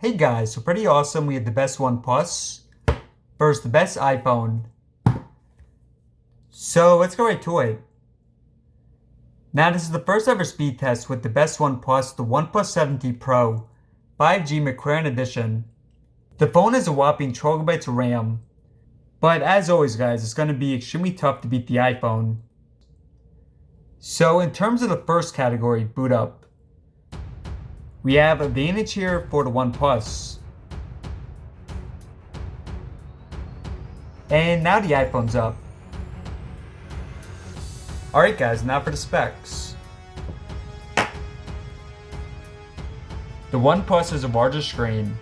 Hey guys, so pretty awesome. We have the best OnePlus versus the best iPhone. So let's go right to it. Now this is the first ever speed test with the best OnePlus, the OnePlus 7T Pro 5G McLaren Edition. The phone has a whopping 12 GB of RAM. But as always guys, it's going to be extremely tough to beat the iPhone. So in terms of the first category, boot up, we have advantage here for the OnePlus. And now the iPhone's up. Alright guys, now for the specs. The OnePlus has a larger screen.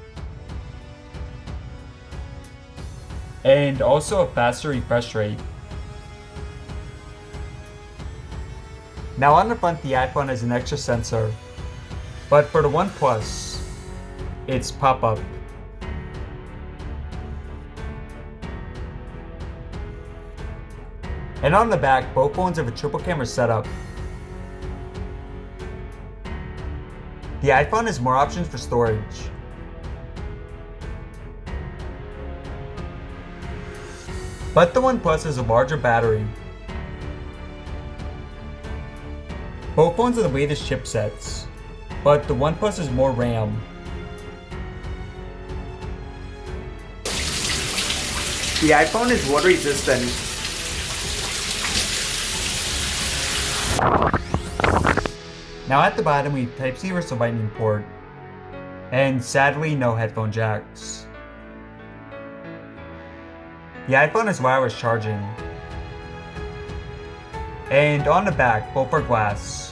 And also a faster refresh rate. Now on the front, the iPhone has an extra sensor. But for the OnePlus, it's pop-up. And on the back, both phones have a triple camera setup. The iPhone has more options for storage. But the OnePlus has a larger battery. Both phones are the latest chipsets, but the OnePlus has more RAM. The iPhone is water resistant. Now at the bottom we have Type-C versus Lightning port, and sadly no headphone jacks. The iPhone has wireless charging. And on the back, both are glass.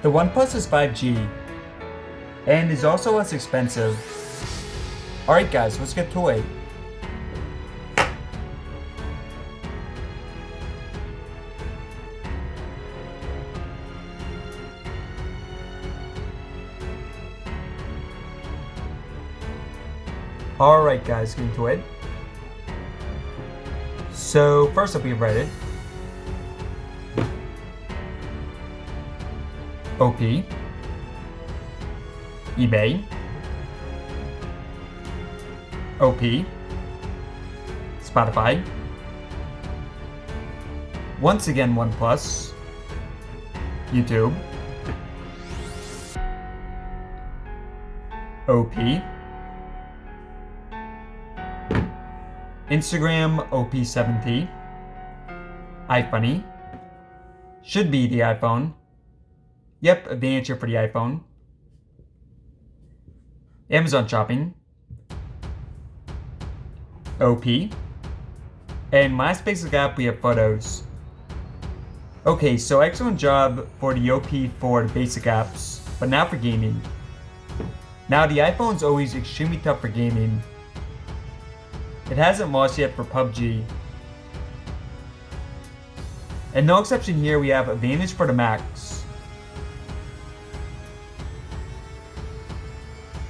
The OnePlus is 5G, and is also less expensive. Alright guys, let's get to it. Alright guys, getting to it. So first up we have Reddit, OP, eBay, OP, Spotify, once again OnePlus, YouTube, OP, Instagram OP70, iFunny, should be the iPhone. Yep, advantage here for the iPhone. Amazon Shopping, OP, and my basic app we have Photos. Okay, so excellent job for the OP for the basic apps, but now for gaming. Now the iPhone's always extremely tough for gaming. It hasn't lost yet for PUBG. And no exception here, we have advantage for the Macs.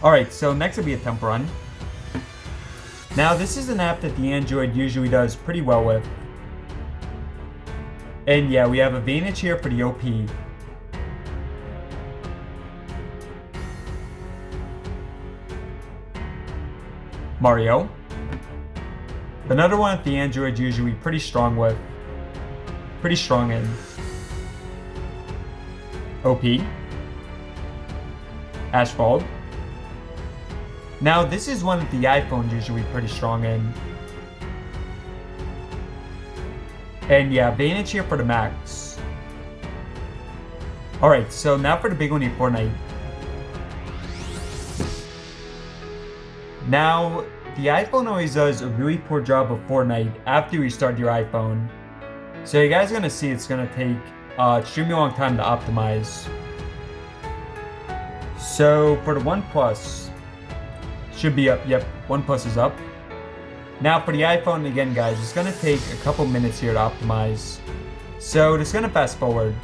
Alright, so next will be a temp run. Now this is an app that the Android usually does pretty well with. And yeah, we have advantage here for the OP. Mario. Another one that the Android usually pretty strong with. Pretty strong in. OP. Asphalt. Now this is one that the iPhone usually pretty strong in. And yeah, advantage here for the Macs. Alright, so now for the big one here, Fortnite. Now, the iPhone always does a really poor job of Fortnite after you restart your iPhone. So you guys are going to see it's going to take an extremely long time to optimize. So for the OnePlus, should be up. Yep, OnePlus is up. Now for the iPhone again guys, it's going to take a couple minutes here to optimize. So just going to fast forward.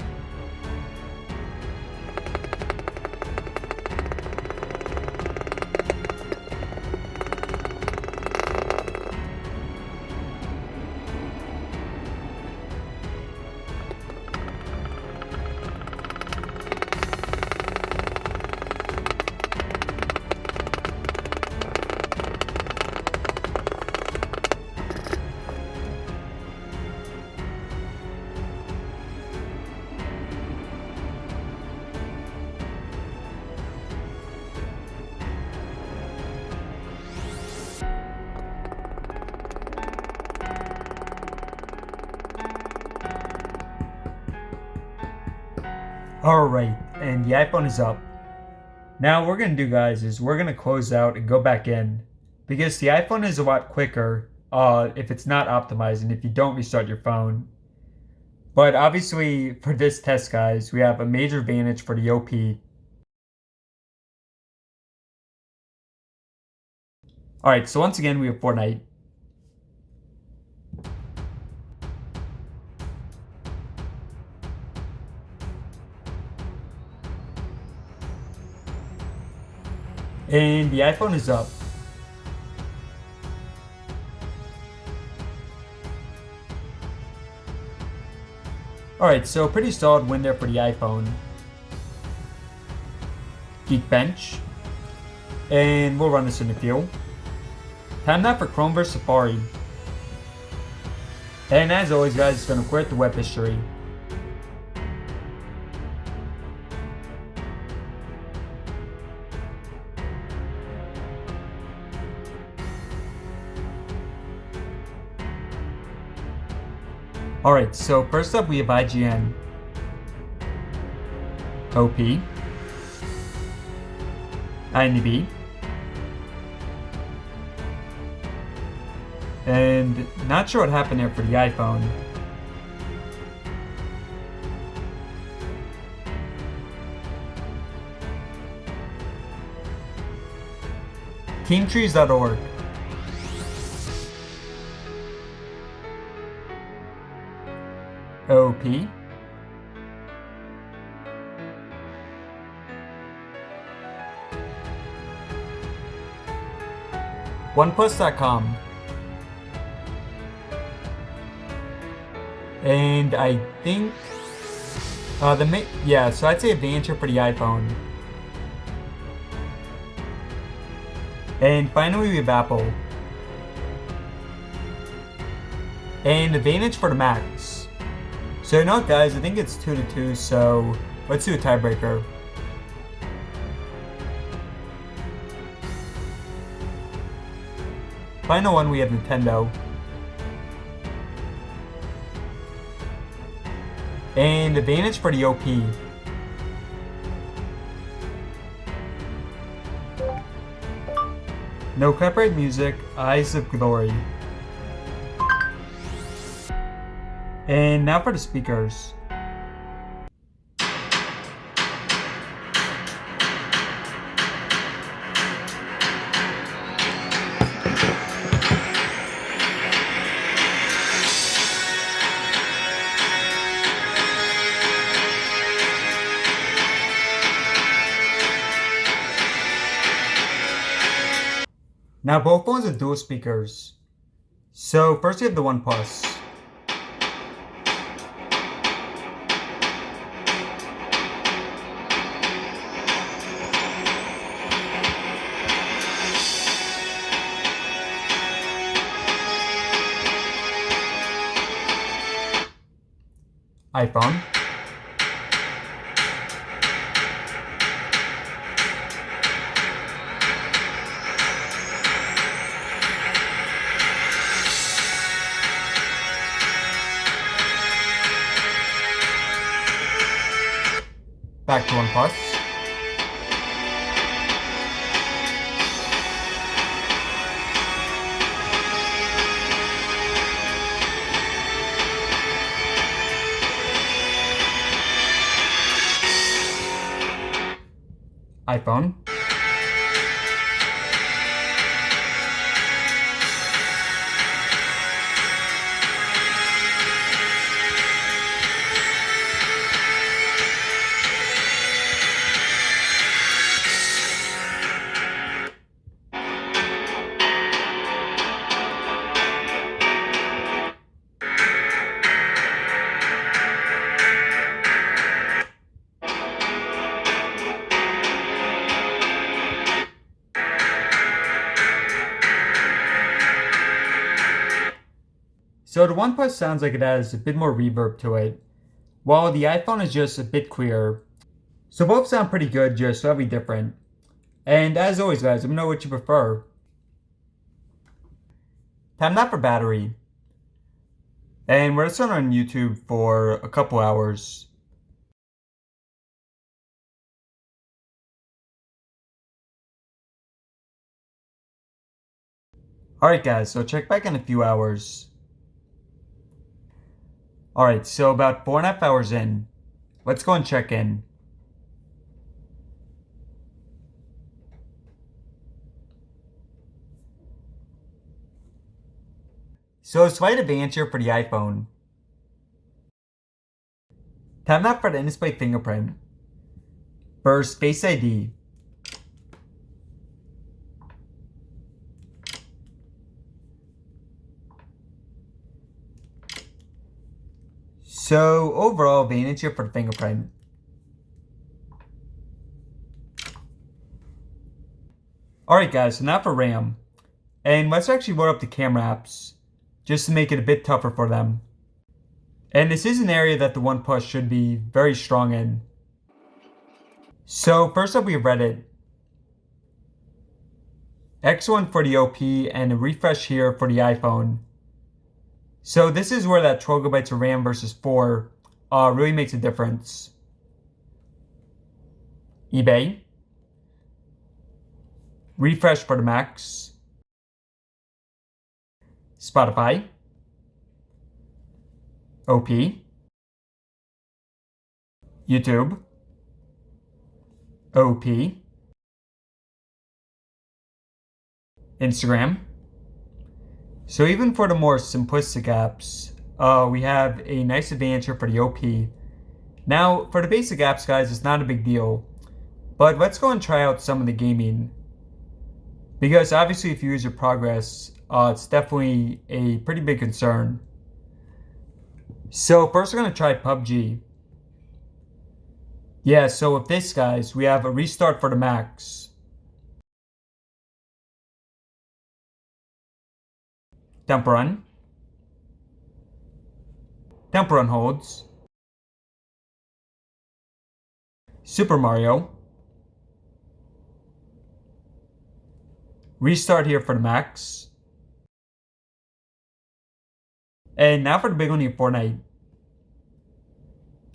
Alright, and the iPhone is up. Now what we're going to do, guys, is we're going to close out and go back in. Because the iPhone is a lot quicker if it's not optimized and if you don't restart your phone. But obviously, for this test, guys, we have a major advantage for the OP. Alright, so once again, we have Fortnite. And the iPhone is up. Alright, so pretty solid win there for the iPhone. Geekbench. And we'll run this in the field. Time now for Chrome vs Safari. And as always, guys, it's going to quit the web history. Alright, so first up we have IGN, OP, IMDb, and not sure what happened there for the iPhone. Teamtrees.org. OP. OnePlus.com. And I think so I'd say advantage for the iPhone. And finally we have Apple. And advantage for the Macs. So you know what, guys, I think it's 2-2, so let's do a tiebreaker. Final one, we have Nintendo. And advantage for the OP. No copyright music, Eyes of Glory. And now for the speakers. Now both phones have dual speakers. So first we have the OnePlus. iPhone. Back to OnePlus. iPhone. So the OnePlus sounds like it has a bit more reverb to it, while the iPhone is just a bit clearer. So both sound pretty good, just slightly different. And as always, guys, let me know what you prefer. Time now for battery. And we're just on YouTube for a couple hours. Alright guys, so check back in a few hours. Alright, so about 4.5 hours in, let's go and check in. So slight advance here for the iPhone. Time out for the in-display fingerprint. First, Face ID. So overall advantage here for the fingerprint. Alright guys, so now for RAM. And let's actually load up the camera apps, just to make it a bit tougher for them. And this is an area that the OnePlus should be very strong in. So first up we have Reddit. X1 for the OP and a refresh here for the iPhone. So this is where that 12 gigabytes of RAM versus 4 really makes a difference. eBay. Refresh for the Macs. Spotify. OP. YouTube. OP. Instagram. So even for the more simplistic apps, we have a nice advantage here for the OP. Now, for the basic apps, guys, it's not a big deal. But let's go and try out some of the gaming. Because obviously if you use your progress, it's definitely a pretty big concern. So first we're going to try PUBG. Yeah, so with this, guys, we have a restart for the Macs. Tempo run. Tempo run holds. Super Mario. Restart here for the Macs. And now for the big one here, Fortnite.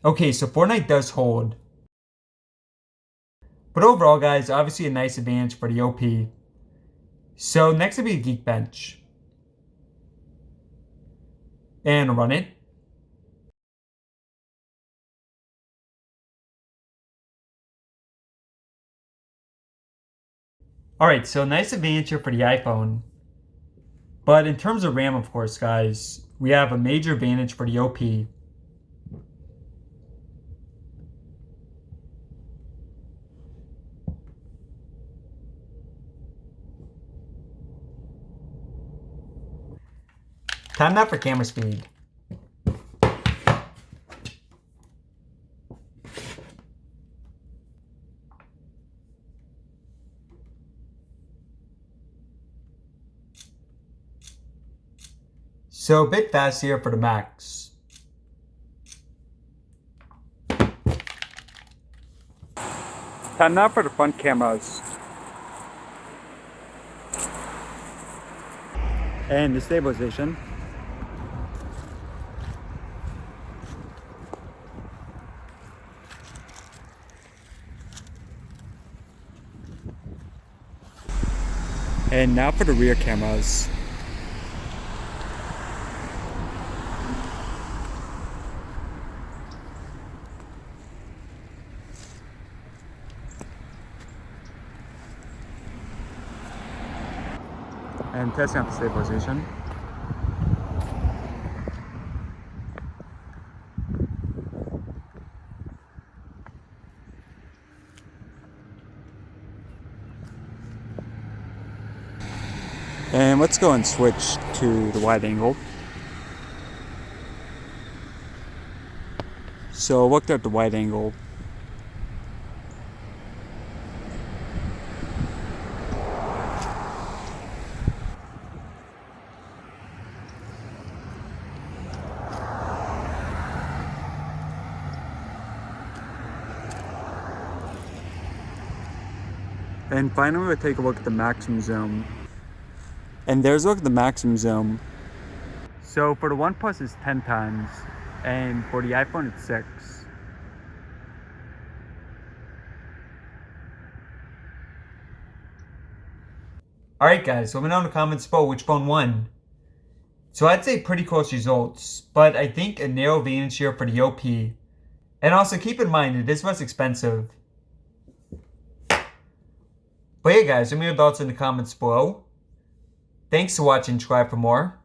Okay, so Fortnite does hold. But overall, guys, obviously a nice advantage for the OP. So next will be Geekbench. And run it. Alright, so nice advantage here for the iPhone. But in terms of RAM, of course, guys, we have a major advantage for the OP. Time now for camera speed. So a bit fast here for the Macs. Time now for the front cameras. And the stabilization. And now for the rear cameras. And testing out the stabilization. And let's go and switch to the wide angle. So looked at the wide angle. And finally, we'll take a look at the maximum zoom. And there's a look at the maximum zoom. So for the OnePlus it's 10 times, and for the iPhone it's 6. Alright guys, let me know in the comments below which phone won. So I'd say pretty close results, but I think a narrow advantage here for the OP. And also keep in mind, it is less expensive. But yeah guys, let me know your thoughts in the comments below. Thanks for watching, subscribe for more.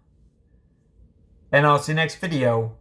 And I'll see you next video.